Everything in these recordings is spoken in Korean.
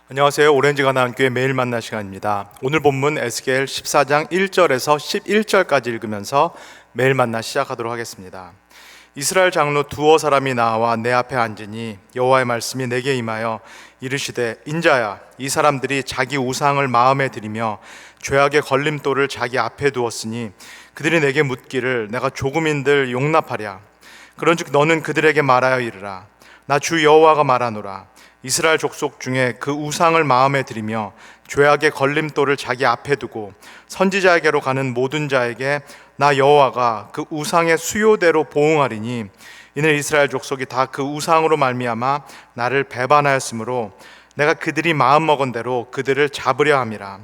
안녕하세요. 오렌지가 나은 교회 매일 만나 시간입니다. 오늘 본문 에스겔 14장 1절에서 11절까지 읽으면서 매일 만나 시작하도록 하겠습니다. 이스라엘 장로 두어 사람이 나와 내 앞에 앉으니 여호와의 말씀이 내게 임하여 이르시되, 인자야, 이 사람들이 자기 우상을 마음에 들이며 죄악의 걸림돌을 자기 앞에 두었으니 그들이 내게 묻기를 내가 조금인들 용납하랴. 그런즉 너는 그들에게 말하여 이르라. 나 주 여호와가 말하노라. 이스라엘 족속 중에 그 우상을 마음에 들이며 죄악의 걸림돌을 자기 앞에 두고 선지자에게로 가는 모든 자에게 나 여호와가 그 우상의 수요대로 보응하리니 이는 이스라엘 족속이 다 그 우상으로 말미암아 나를 배반하였으므로 내가 그들이 마음먹은 대로 그들을 잡으려 함이라.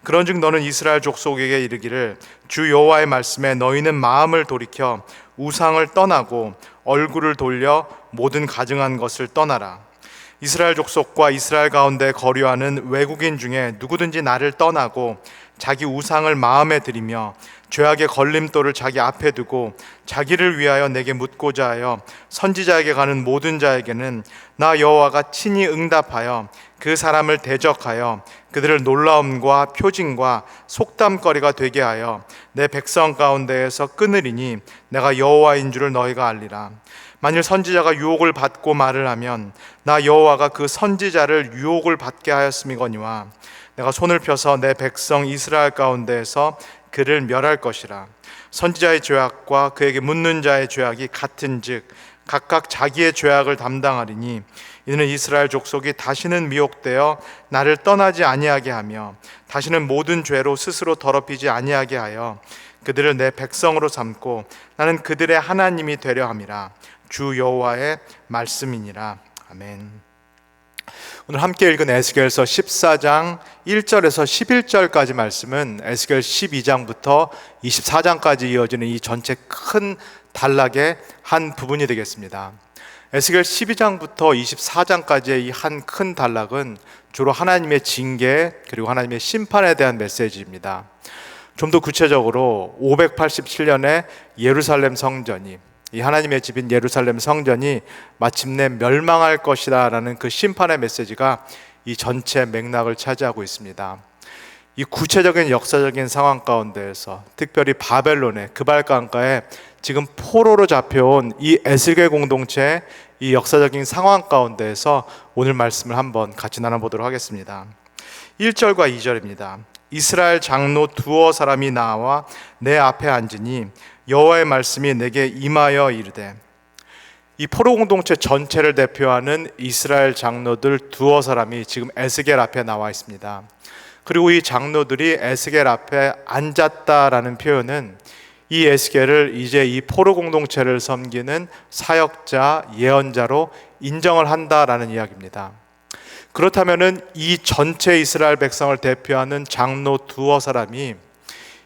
그런즉 너는 이스라엘 족속에게 이르기를 주 여호와의 말씀에 너희는 마음을 돌이켜 우상을 떠나고 얼굴을 돌려 모든 가증한 것을 떠나라. 이스라엘 족속과 이스라엘 가운데 거류하는 외국인 중에 누구든지 나를 떠나고 자기 우상을 마음에 들이며 죄악의 걸림돌을 자기 앞에 두고 자기를 위하여 내게 묻고자 하여 선지자에게 가는 모든 자에게는 나 여호와가 친히 응답하여 그 사람을 대적하여 그들을 놀라움과 표징과 속담거리가 되게 하여 내 백성 가운데에서 끊으리니 내가 여호와인 줄을 너희가 알리라. 만일 선지자가 유혹을 받고 말을 하면 나 여호와가 그 선지자를 유혹을 받게 하였음이거니와 내가 손을 펴서 내 백성 이스라엘 가운데에서 그를 멸할 것이라. 선지자의 죄악과 그에게 묻는 자의 죄악이 같은즉 각각 자기의 죄악을 담당하리니 이는 이스라엘 족속이 다시는 미혹되어 나를 떠나지 아니하게 하며 다시는 모든 죄로 스스로 더럽히지 아니하게 하여 그들을 내 백성으로 삼고 나는 그들의 하나님이 되려 함이라. 주 여호와의 말씀이니라. 아멘. 오늘 함께 읽은 에스겔서 14장 1절에서 11절까지 말씀은 에스겔 12장부터 24장까지 이어지는 이 전체 큰 단락의 한 부분이 되겠습니다. 에스겔 12장부터 24장까지의 이 한 큰 단락은 주로 하나님의 징계 그리고 하나님의 심판에 대한 메시지입니다. 좀 더 구체적으로 587년에 예루살렘 성전이, 이 하나님의 집인 예루살렘 성전이 마침내 멸망할 것이다 라는 그 심판의 메시지가 이 전체 맥락을 차지하고 있습니다. 이 구체적인 역사적인 상황 가운데에서 특별히 바벨론의 그발강가에 지금 포로로 잡혀온 이 에스겔 공동체의 이 역사적인 상황 가운데에서 오늘 말씀을 한번 같이 나눠보도록 하겠습니다. 1절과 2절입니다. 이스라엘 장로 두어 사람이 나와 내 앞에 앉으니 여호와의 말씀이 내게 임하여 이르되, 이 포로 공동체 전체를 대표하는 이스라엘 장로들 두어 사람이 지금 에스겔 앞에 나와 있습니다. 그리고 이 장로들이 에스겔 앞에 앉았다라는 표현은 이 에스겔을 이제 이 포로 공동체를 섬기는 사역자, 예언자로 인정을 한다라는 이야기입니다. 그렇다면은 이 전체 이스라엘 백성을 대표하는 장로 두어 사람이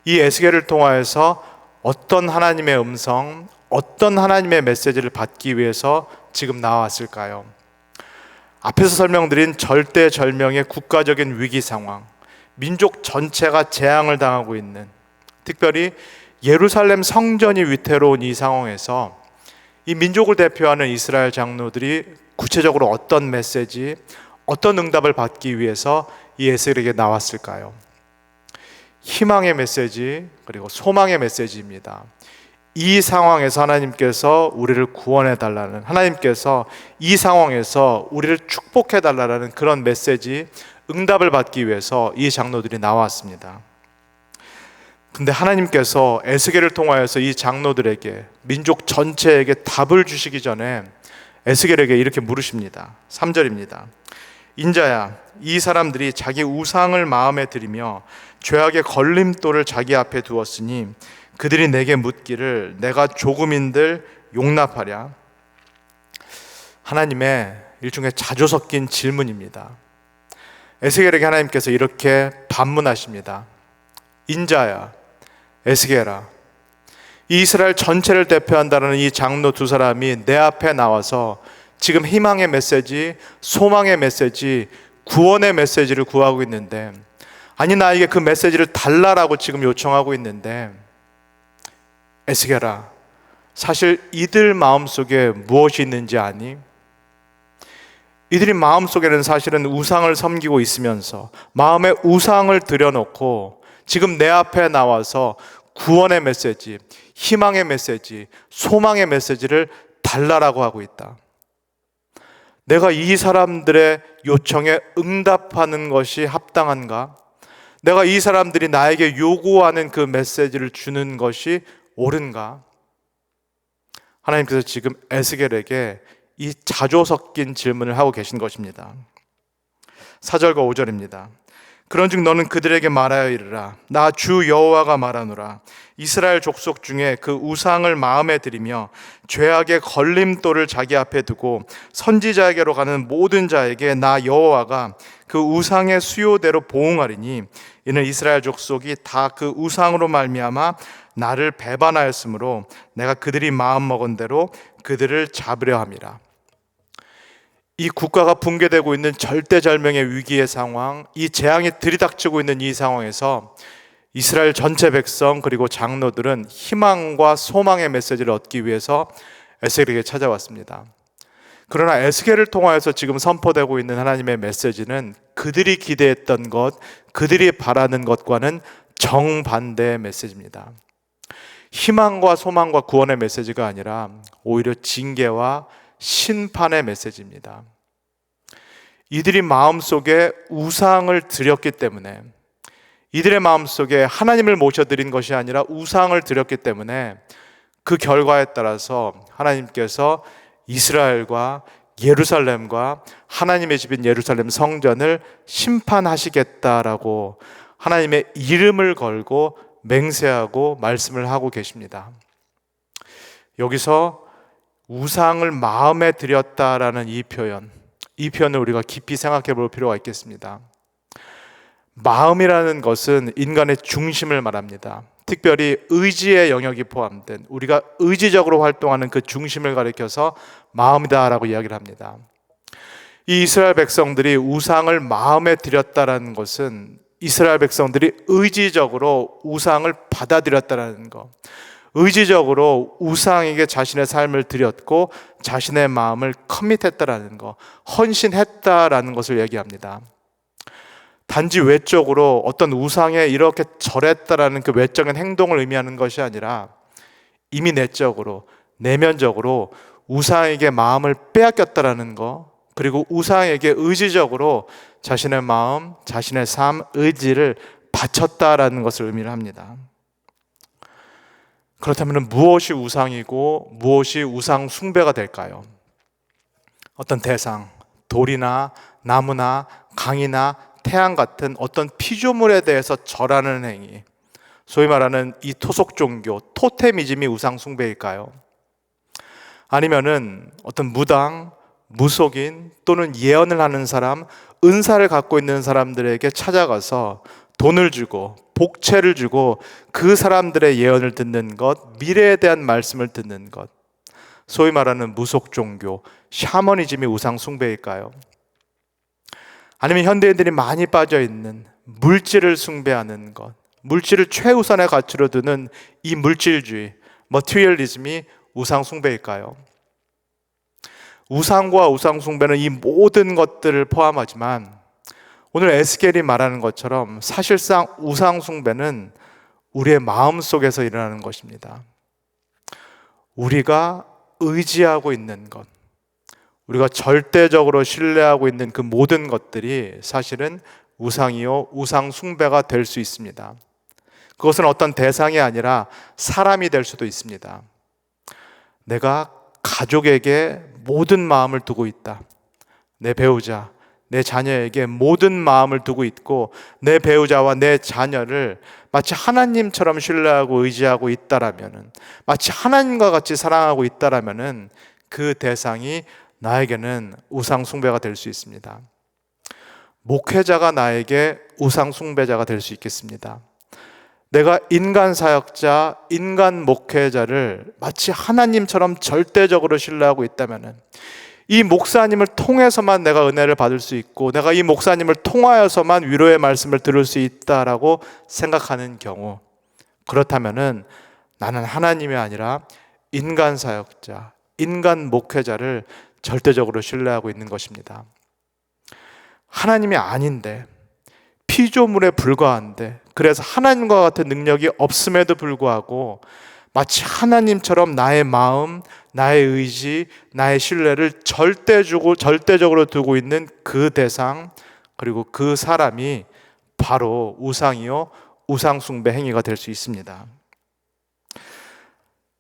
이 에스겔을 통하여서 어떤 하나님의 음성, 어떤 하나님의 메시지를 받기 위해서 지금 나왔을까요? 앞에서 설명드린 절대절명의 국가적인 위기 상황, 민족 전체가 재앙을 당하고 있는, 특별히 예루살렘 성전이 위태로운 이 상황에서 이 민족을 대표하는 이스라엘 장로들이 구체적으로 어떤 메시지, 어떤 응답을 받기 위해서 이 에스겔에게 나왔을까요? 희망의 메시지 그리고 소망의 메시지입니다. 이 상황에서 하나님께서 우리를 구원해 달라는, 하나님께서 이 상황에서 우리를 축복해 달라는 그런 메시지, 응답을 받기 위해서 이 장로들이 나왔습니다. 근데 하나님께서 에스겔을 통하여서 이 장로들에게, 민족 전체에게 답을 주시기 전에 에스겔에게 이렇게 물으십니다. 3절입니다. 인자야, 이 사람들이 자기 우상을 마음에 들이며 죄악의 걸림돌을 자기 앞에 두었으니 그들이 내게 묻기를 내가 조금인들 용납하랴. 하나님의 일종의 자조 섞인 질문입니다. 에스겔에게 하나님께서 이렇게 반문하십니다. 인자야, 에스겔아, 이 이스라엘 전체를 대표한다는 이 장로 두 사람이 내 앞에 나와서 지금 희망의 메시지, 소망의 메시지, 구원의 메시지를 구하고 있는데, 아니 나에게 그 메시지를 달라라고 지금 요청하고 있는데, 에스겔아, 사실 이들 마음속에 무엇이 있는지 아니? 이들이 마음속에는 사실은 우상을 섬기고 있으면서 마음에 우상을 들여놓고 지금 내 앞에 나와서 구원의 메시지, 희망의 메시지, 소망의 메시지를 달라라고 하고 있다. 내가 이 사람들의 요청에 응답하는 것이 합당한가? 내가 이 사람들이 나에게 요구하는 그 메시지를 주는 것이 옳은가? 하나님께서 지금 에스겔에게 이 자조 섞인 질문을 하고 계신 것입니다. 4절과 5절입니다. 그런즉 너는 그들에게 말하여 이르라. 나 주 여호와가 말하노라. 이스라엘 족속 중에 그 우상을 마음에 들이며 죄악의 걸림돌을 자기 앞에 두고 선지자에게로 가는 모든 자에게 나 여호와가 그 우상의 수요대로 보응하리니 이는 이스라엘 족속이 다 그 우상으로 말미암아 나를 배반하였으므로 내가 그들이 마음 먹은 대로 그들을 잡으려 함이라. 이 국가가 붕괴되고 있는 절대절명의 위기의 상황, 이 재앙이 들이닥치고 있는 이 상황에서 이스라엘 전체 백성 그리고 장로들은 희망과 소망의 메시지를 얻기 위해서 에스겔에게 찾아왔습니다. 그러나 에스겔을 통하여서 지금 선포되고 있는 하나님의 메시지는 그들이 기대했던 것, 그들이 바라는 것과는 정반대의 메시지입니다. 희망과 소망과 구원의 메시지가 아니라 오히려 징계와 심판의 메시지입니다. 이들이 마음속에 우상을 드렸기 때문에, 이들의 마음속에 하나님을 모셔드린 것이 아니라 우상을 드렸기 때문에 그 결과에 따라서 하나님께서 이스라엘과 예루살렘과 하나님의 집인 예루살렘 성전을 심판하시겠다라고 하나님의 이름을 걸고 맹세하고 말씀을 하고 계십니다. 여기서 우상을 마음에 들였다라는 이 표현을 우리가 깊이 생각해 볼 필요가 있겠습니다. 마음이라는 것은 인간의 중심을 말합니다. 특별히 의지의 영역이 포함된 우리가 의지적으로 활동하는 그 중심을 가리켜서 마음이다라고 이야기를 합니다. 이 이스라엘 백성들이 우상을 마음에 들였다라는 것은 이스라엘 백성들이 의지적으로 우상을 받아들였다라는 것, 의지적으로 우상에게 자신의 삶을 드렸고 자신의 마음을 커밋했다라는 것, 헌신했다라는 것을 얘기합니다. 단지 외적으로 어떤 우상에 이렇게 절했다라는 그 외적인 행동을 의미하는 것이 아니라 이미 내적으로, 내면적으로 우상에게 마음을 빼앗겼다라는 것, 그리고 우상에게 의지적으로 자신의 마음, 자신의 삶, 의지를 바쳤다라는 것을 의미를 합니다. 그렇다면 무엇이 우상이고 무엇이 우상 숭배가 될까요? 어떤 대상, 돌이나 나무나 강이나 태양 같은 어떤 피조물에 대해서 절하는 행위, 소위 말하는 이 토속 종교, 토테미즘이 우상 숭배일까요? 아니면은 어떤 무당, 무속인 또는 예언을 하는 사람, 은사를 갖고 있는 사람들에게 찾아가서 돈을 주고 복채를 주고 그 사람들의 예언을 듣는 것, 미래에 대한 말씀을 듣는 것, 소위 말하는 무속 종교, 샤머니즘이 우상 숭배일까요? 아니면 현대인들이 많이 빠져 있는 물질을 숭배하는 것, 물질을 최우선의 가치로 두는 이 물질주의, 머티리얼리즘이 우상 숭배일까요? 우상과 우상 숭배는 이 모든 것들을 포함하지만 오늘 에스겔이 말하는 것처럼 사실상 우상 숭배는 우리의 마음 속에서 일어나는 것입니다. 우리가 의지하고 있는 것, 우리가 절대적으로 신뢰하고 있는 그 모든 것들이 사실은 우상이요, 우상 숭배가 될 수 있습니다. 그것은 어떤 대상이 아니라 사람이 될 수도 있습니다. 내가 가족에게 모든 마음을 두고 있다. 내 배우자, 내 자녀에게 모든 마음을 두고 있고 내 배우자와 내 자녀를 마치 하나님처럼 신뢰하고 의지하고 있다라면은, 마치 하나님과 같이 사랑하고 있다라면은 그 대상이 나에게는 우상 숭배가 될 수 있습니다. 목회자가 나에게 우상 숭배자가 될 수 있겠습니다. 내가 인간 사역자, 인간 목회자를 마치 하나님처럼 절대적으로 신뢰하고 있다면은, 이 목사님을 통해서만 내가 은혜를 받을 수 있고 내가 이 목사님을 통하여서만 위로의 말씀을 들을 수 있다라고 생각하는 경우, 그렇다면은 나는 하나님이 아니라 인간 사역자, 인간 목회자를 절대적으로 신뢰하고 있는 것입니다. 하나님이 아닌데, 피조물에 불과한데, 그래서 하나님과 같은 능력이 없음에도 불구하고 마치 하나님처럼 나의 마음, 나의 의지, 나의 신뢰를 절대적으로 두고 있는 그 대상, 그리고 그 사람이 바로 우상이요, 우상숭배 행위가 될 수 있습니다.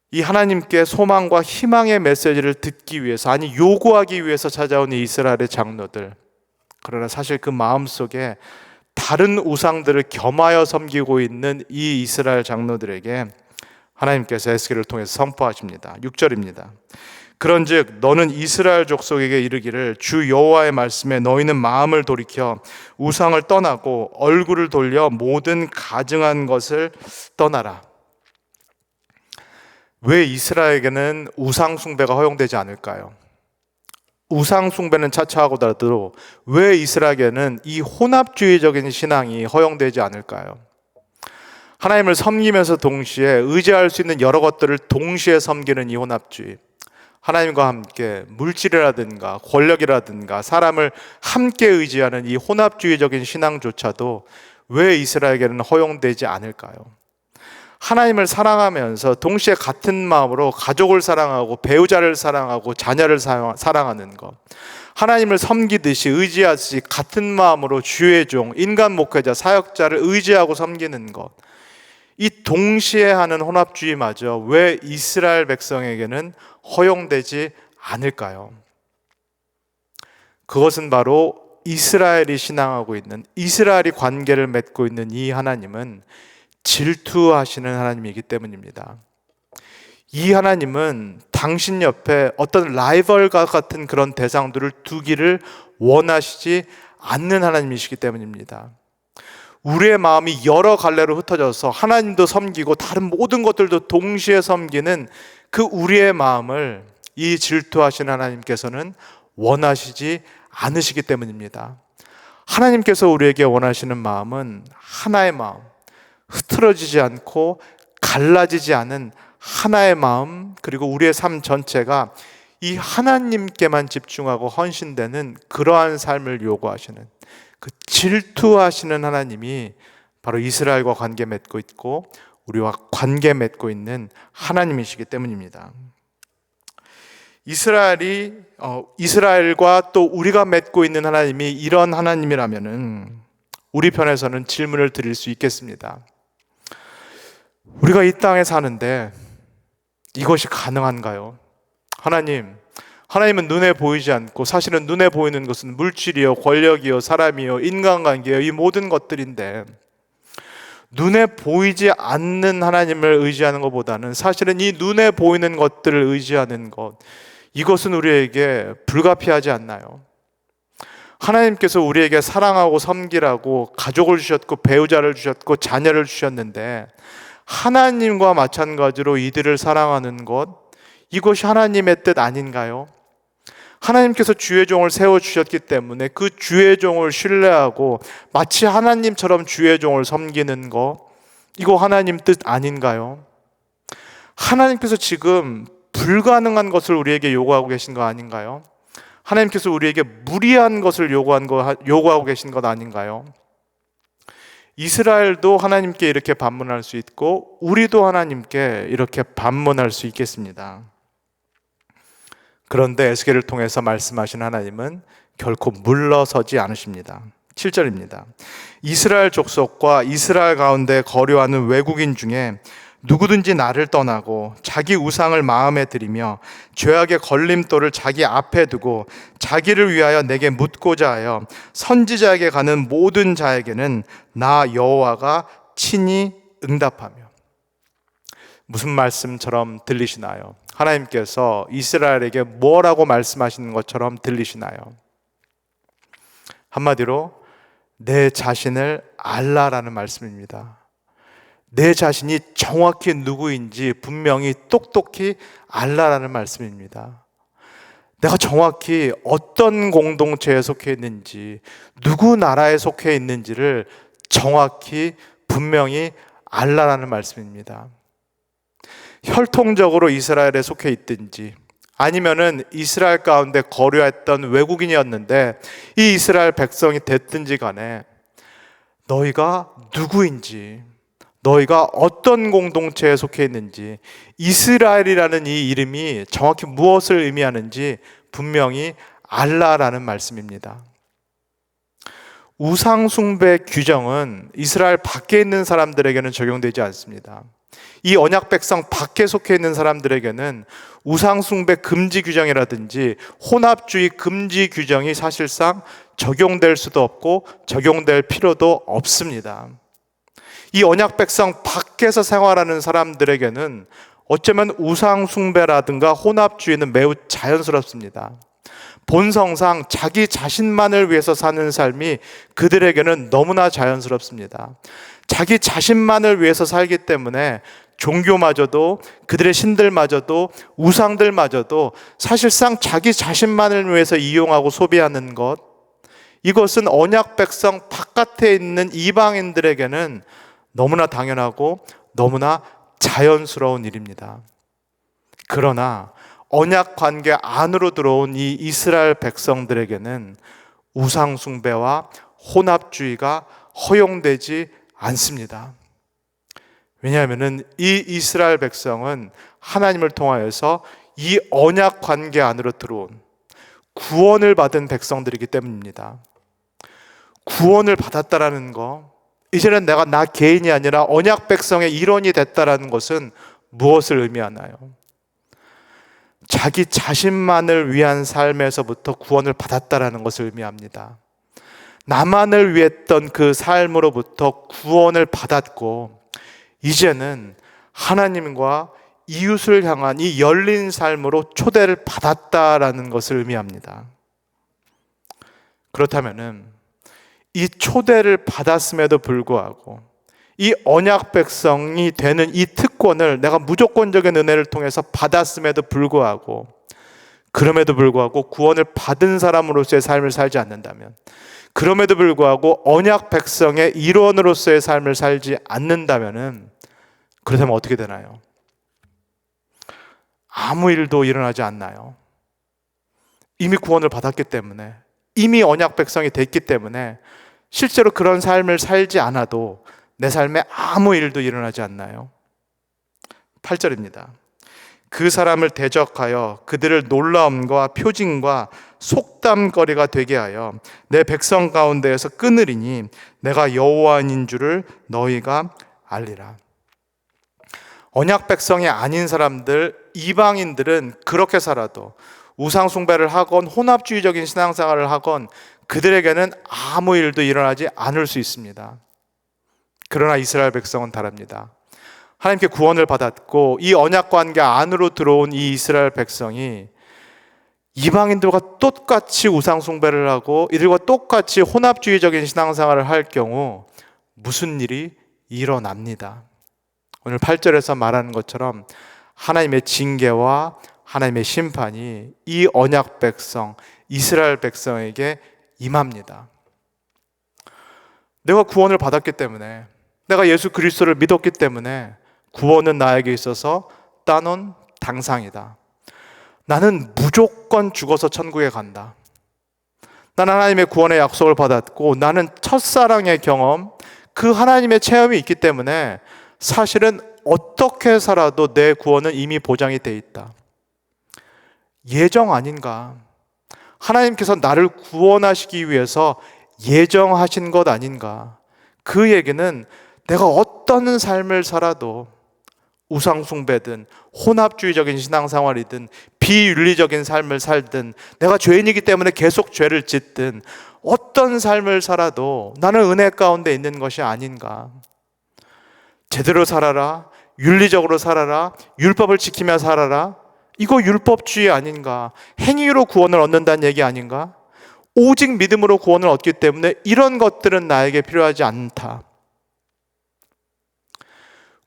이 하나님께 소망과 희망의 메시지를 듣기 위해서, 아니 요구하기 위해서 찾아온 이 이스라엘의 장로들, 그러나 사실 그 마음속에 다른 우상들을 겸하여 섬기고 있는 이 이스라엘 장로들에게 하나님께서 에스겔을 통해서 선포하십니다. 6절입니다. 그런즉 너는 이스라엘 족속에게 이르기를 주 여호와의 말씀에 너희는 마음을 돌이켜 우상을 떠나고 얼굴을 돌려 모든 가증한 것을 떠나라. 왜 이스라엘에게는 우상 숭배가 허용되지 않을까요? 우상 숭배는 차차하고더라도 왜 이스라엘에게는 이 혼합주의적인 신앙이 허용되지 않을까요? 하나님을 섬기면서 동시에 의지할 수 있는 여러 것들을 동시에 섬기는 이 혼합주의, 하나님과 함께 물질이라든가 권력이라든가 사람을 함께 의지하는 이 혼합주의적인 신앙조차도 왜 이스라엘에게는 허용되지 않을까요? 하나님을 사랑하면서 동시에 같은 마음으로 가족을 사랑하고 배우자를 사랑하고 자녀를 사랑하는 것, 하나님을 섬기듯이 의지하듯이 같은 마음으로 주의 종, 인간 목회자, 사역자를 의지하고 섬기는 것, 이 동시에 하는 혼합주의마저 왜 이스라엘 백성에게는 허용되지 않을까요? 그것은 바로 이스라엘이 신앙하고 있는, 이스라엘이 관계를 맺고 있는 이 하나님은 질투하시는 하나님이기 때문입니다. 이 하나님은 당신 옆에 어떤 라이벌과 같은 그런 대상들을 두기를 원하시지 않는 하나님이시기 때문입니다. 우리의 마음이 여러 갈래로 흩어져서 하나님도 섬기고 다른 모든 것들도 동시에 섬기는 그 우리의 마음을 이 질투하시는 하나님께서는 원하시지 않으시기 때문입니다. 하나님께서 우리에게 원하시는 마음은 하나의 마음, 흐트러지지 않고 갈라지지 않은 하나의 마음, 그리고 우리의 삶 전체가 이 하나님께만 집중하고 헌신되는 그러한 삶을 요구하시는, 그 질투하시는 하나님이 바로 이스라엘과 관계 맺고 있고 우리와 관계 맺고 있는 하나님이시기 때문입니다. 이스라엘과 또 우리가 맺고 있는 하나님이 이런 하나님이라면은 우리 편에서는 질문을 드릴 수 있겠습니다. 우리가 이 땅에 사는데 이것이 가능한가요? 하나님은 눈에 보이지 않고, 사실은 눈에 보이는 것은 물질이요, 권력이요, 사람이요, 인간관계요, 이 모든 것들인데 눈에 보이지 않는 하나님을 의지하는 것보다는 사실은 이 눈에 보이는 것들을 의지하는 것, 이것은 우리에게 불가피하지 않나요? 하나님께서 우리에게 사랑하고 섬기라고 가족을 주셨고 배우자를 주셨고 자녀를 주셨는데, 하나님과 마찬가지로 이들을 사랑하는 것, 이것이 하나님의 뜻 아닌가요? 하나님께서 주의 종을 세워주셨기 때문에 그 주의 종을 신뢰하고 마치 하나님처럼 주의 종을 섬기는 것, 이거 하나님 뜻 아닌가요? 하나님께서 지금 불가능한 것을 우리에게 요구하고 계신 거 아닌가요? 하나님께서 우리에게 무리한 것을 요구하고 계신 것 아닌가요? 이스라엘도 하나님께 이렇게 반문할 수 있고 우리도 하나님께 이렇게 반문할 수 있겠습니다. 그런데 에스겔을 통해서 말씀하신 하나님은 결코 물러서지 않으십니다. 7절입니다. 이스라엘 족속과 이스라엘 가운데 거류하는 외국인 중에 누구든지 나를 떠나고 자기 우상을 마음에 들이며 죄악의 걸림돌을 자기 앞에 두고 자기를 위하여 내게 묻고자 하여 선지자에게 가는 모든 자에게는 나 여호와가 친히 응답하며. 무슨 말씀처럼 들리시나요? 하나님께서 이스라엘에게 뭐라고 말씀하시는 것처럼 들리시나요? 한마디로 내 자신을 알라라는 말씀입니다. 내 자신이 정확히 누구인지 분명히 똑똑히 알라라는 말씀입니다. 내가 정확히 어떤 공동체에 속해 있는지, 누구 나라에 속해 있는지를 정확히 분명히 알라라는 말씀입니다. 혈통적으로 이스라엘에 속해 있든지, 아니면은 이스라엘 가운데 거류했던 외국인이었는데 이 이스라엘 백성이 됐든지 간에 너희가 누구인지, 너희가 어떤 공동체에 속해 있는지, 이스라엘이라는 이 이름이 정확히 무엇을 의미하는지 분명히 알라라는 말씀입니다. 우상숭배 규정은 이스라엘 밖에 있는 사람들에게는 적용되지 않습니다. 이 언약 백성 밖에 속해 있는 사람들에게는 우상숭배 금지 규정이라든지 혼합주의 금지 규정이 사실상 적용될 수도 없고 적용될 필요도 없습니다. 이 언약 백성 밖에서 생활하는 사람들에게는 어쩌면 우상숭배라든가 혼합주의는 매우 자연스럽습니다. 본성상 자기 자신만을 위해서 사는 삶이 그들에게는 너무나 자연스럽습니다. 자기 자신만을 위해서 살기 때문에 종교마저도, 그들의 신들마저도, 우상들마저도 사실상 자기 자신만을 위해서 이용하고 소비하는 것, 이것은 언약 백성 바깥에 있는 이방인들에게는 너무나 당연하고 너무나 자연스러운 일입니다. 그러나 언약 관계 안으로 들어온 이 이스라엘 백성들에게는 우상숭배와 혼합주의가 허용되지 않습니다. 왜냐하면 이 이스라엘 백성은 하나님을 통하여서 이 언약 관계 안으로 들어온 구원을 받은 백성들이기 때문입니다. 구원을 받았다라는 거, 이제는 내가 나 개인이 아니라 언약 백성의 일원이 됐다라는 것은 무엇을 의미하나요? 자기 자신만을 위한 삶에서부터 구원을 받았다라는 것을 의미합니다. 나만을 위했던 그 삶으로부터 구원을 받았고 이제는 하나님과 이웃을 향한 이 열린 삶으로 초대를 받았다라는 것을 의미합니다. 그렇다면은 이 초대를 받았음에도 불구하고 이 언약 백성이 되는 이 특권을 내가 무조건적인 은혜를 통해서 받았음에도 불구하고, 그럼에도 불구하고 구원을 받은 사람으로서의 삶을 살지 않는다면, 그럼에도 불구하고 언약 백성의 일원으로서의 삶을 살지 않는다면은, 그렇다면 어떻게 되나요? 아무 일도 일어나지 않나요? 이미 구원을 받았기 때문에, 이미 언약 백성이 됐기 때문에 실제로 그런 삶을 살지 않아도 내 삶에 아무 일도 일어나지 않나요? 8절입니다. 그 사람을 대적하여 그들을 놀라움과 표징과 속담거리가 되게 하여 내 백성 가운데에서 끊으리니 내가 여호와인 줄을 너희가 알리라. 언약 백성이 아닌 사람들, 이방인들은 그렇게 살아도 우상 숭배를 하건 혼합주의적인 신앙생활을 하건 그들에게는 아무 일도 일어나지 않을 수 있습니다. 그러나 이스라엘 백성은 다릅니다. 하나님께 구원을 받았고 이 언약 관계 안으로 들어온 이 이스라엘 백성이 이방인들과 똑같이 우상 숭배를 하고 이들과 똑같이 혼합주의적인 신앙생활을 할 경우 무슨 일이 일어납니다. 오늘 8절에서 말하는 것처럼 하나님의 징계와 하나님의 심판이 이 언약 백성, 이스라엘 백성에게 임합니다. 내가 구원을 받았기 때문에, 내가 예수 그리스도를 믿었기 때문에 구원은 나에게 있어서 따놓은 당상이다. 나는 무조건 죽어서 천국에 간다. 나는 하나님의 구원의 약속을 받았고 나는 첫사랑의 경험, 그 하나님의 체험이 있기 때문에 사실은 어떻게 살아도 내 구원은 이미 보장이 돼 있다. 예정 아닌가? 하나님께서 나를 구원하시기 위해서 예정하신 것 아닌가? 그 얘기는 내가 어떤 삶을 살아도 우상숭배든 혼합주의적인 신앙생활이든 비윤리적인 삶을 살든 내가 죄인이기 때문에 계속 죄를 짓든 어떤 삶을 살아도 나는 은혜 가운데 있는 것이 아닌가? 제대로 살아라, 윤리적으로 살아라, 율법을 지키며 살아라, 이거 율법주의 아닌가? 행위로 구원을 얻는다는 얘기 아닌가? 오직 믿음으로 구원을 얻기 때문에 이런 것들은 나에게 필요하지 않다.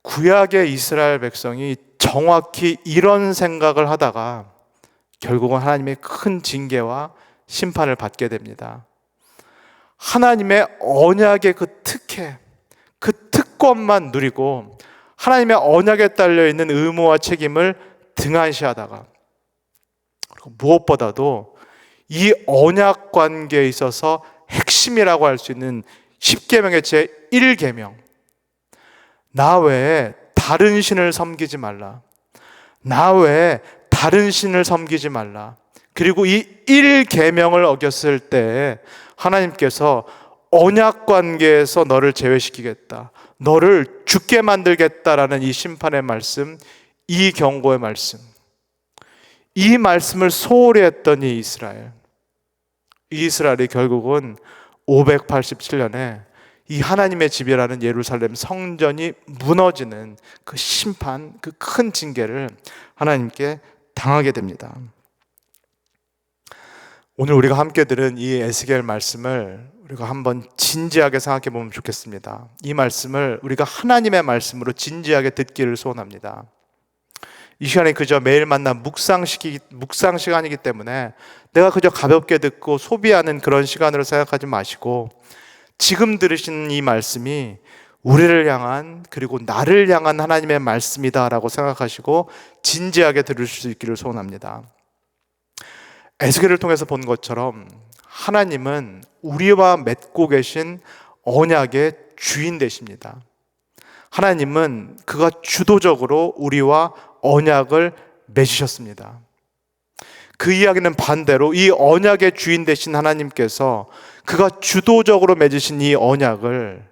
구약의 이스라엘 백성이 정확히 이런 생각을 하다가 결국은 하나님의 큰 징계와 심판을 받게 됩니다. 하나님의 언약의 그 특혜, 그 특권만 누리고 하나님의 언약에 딸려있는 의무와 책임을 등한시하다가 무엇보다도 이 언약 관계에 있어서 핵심이라고 할 수 있는 10계명의 제 1계명, 나 외에 다른 신을 섬기지 말라, 나 외에 다른 신을 섬기지 말라. 그리고 이 1계명을 어겼을 때 하나님께서 언약 관계에서 너를 제외시키겠다, 너를 죽게 만들겠다라는 이 심판의 말씀, 이 경고의 말씀, 이 말씀을 소홀히 했던 이 이스라엘이 결국은 587년에 이 하나님의 집이라는 예루살렘 성전이 무너지는 그 심판, 그 큰 징계를 하나님께 당하게 됩니다. 오늘 우리가 함께 들은 이 에스겔 말씀을 우리가 한번 진지하게 생각해 보면 좋겠습니다. 이 말씀을 우리가 하나님의 말씀으로 진지하게 듣기를 소원합니다. 이 시간에 그저 매일 만난 묵상 시간이기 때문에 내가 그저 가볍게 듣고 소비하는 그런 시간으로 생각하지 마시고, 지금 들으신 이 말씀이 우리를 향한, 그리고 나를 향한 하나님의 말씀이다라고 생각하시고 진지하게 들을 수 있기를 소원합니다. 에스겔을 통해서 본 것처럼 하나님은 우리와 맺고 계신 언약의 주인 되십니다. 하나님은 그가 주도적으로 우리와 언약을 맺으셨습니다. 그 이야기는 반대로 이 언약의 주인 되신 하나님께서 그가 주도적으로 맺으신 이 언약을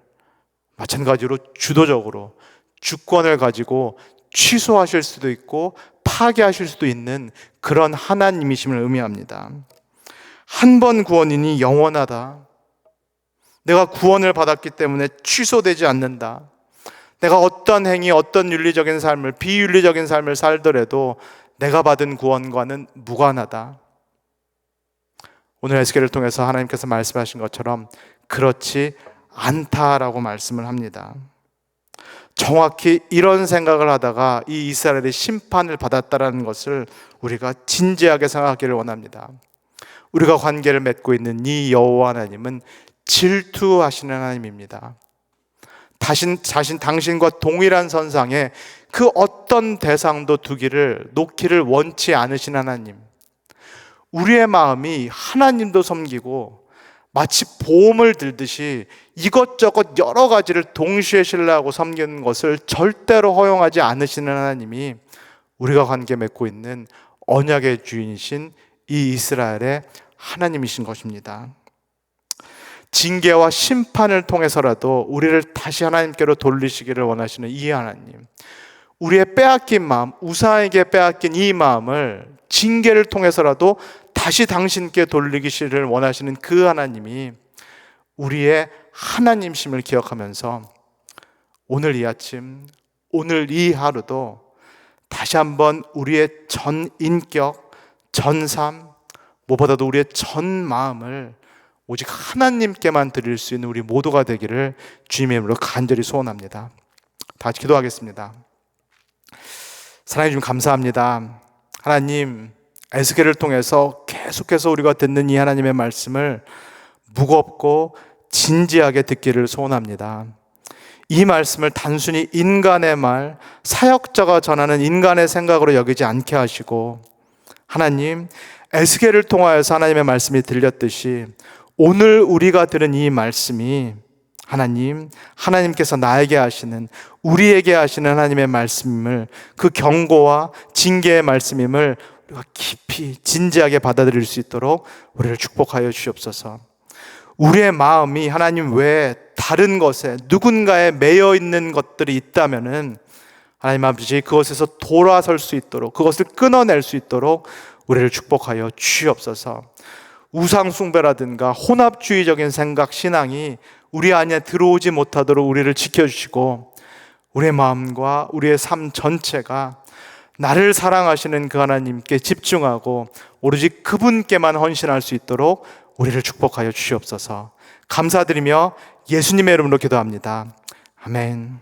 마찬가지로 주도적으로 주권을 가지고 취소하실 수도 있고 파괴하실 수도 있는 그런 하나님이심을 의미합니다. 한 번 구원이니 영원하다. 내가 구원을 받았기 때문에 취소되지 않는다. 내가 어떤 행위, 어떤 윤리적인 삶을, 비윤리적인 삶을 살더라도 내가 받은 구원과는 무관하다. 오늘 에스겔을 통해서 하나님께서 말씀하신 것처럼 그렇지 않다라고 말씀을 합니다. 정확히 이런 생각을 하다가 이 이스라엘의 심판을 받았다라는 것을 우리가 진지하게 생각하기를 원합니다. 우리가 관계를 맺고 있는 이 여호와 하나님은 질투하시는 하나님입니다. 당신과 동일한 선상에 그 어떤 대상도 놓기를 원치 않으신 하나님. 우리의 마음이 하나님도 섬기고 마치 보험을 들듯이 이것저것 여러 가지를 동시에 신뢰하고 섬기는 것을 절대로 허용하지 않으시는 하나님이 우리가 관계 맺고 있는 언약의 주인이신 이 이스라엘의 하나님이신 것입니다. 징계와 심판을 통해서라도 우리를 다시 하나님께로 돌리시기를 원하시는 이 하나님, 우리의 빼앗긴 마음, 우상에게 빼앗긴 이 마음을 징계를 통해서라도 다시 당신께 돌리기를 원하시는 그 하나님이 우리의 하나님심을 기억하면서 오늘 이 아침, 오늘 이 하루도 다시 한번 우리의 전 인격, 전 삶, 무엇보다도 우리의 전 마음을 오직 하나님께만 드릴 수 있는 우리 모두가 되기를 주님의 이름으로 간절히 소원합니다. 다 같이 기도하겠습니다. 사랑해 주님 감사합니다. 하나님, 에스겔을 통해서 계속해서 우리가 듣는 이 하나님의 말씀을 무겁고 진지하게 듣기를 소원합니다. 이 말씀을 단순히 인간의 말, 사역자가 전하는 인간의 생각으로 여기지 않게 하시고, 하나님, 에스겔을 통하여서 하나님의 말씀이 들렸듯이 오늘 우리가 들은 이 말씀이 하나님께서 나에게 하시는, 우리에게 하시는 하나님의 말씀임을, 그 경고와 징계의 말씀임을 우리가 깊이 진지하게 받아들일 수 있도록 우리를 축복하여 주시옵소서. 우리의 마음이 하나님 외에 다른 것에 누군가에 매여 있는 것들이 있다면은 하나님 아버지 그것에서 돌아설 수 있도록, 그것을 끊어낼 수 있도록 우리를 축복하여 주시옵소서. 우상 숭배라든가 혼합주의적인 생각, 신앙이 우리 안에 들어오지 못하도록 우리를 지켜주시고, 우리의 마음과 우리의 삶 전체가 나를 사랑하시는 그 하나님께 집중하고 오로지 그분께만 헌신할 수 있도록 우리를 축복하여 주시옵소서. 감사드리며 예수님의 이름으로 기도합니다. 아멘.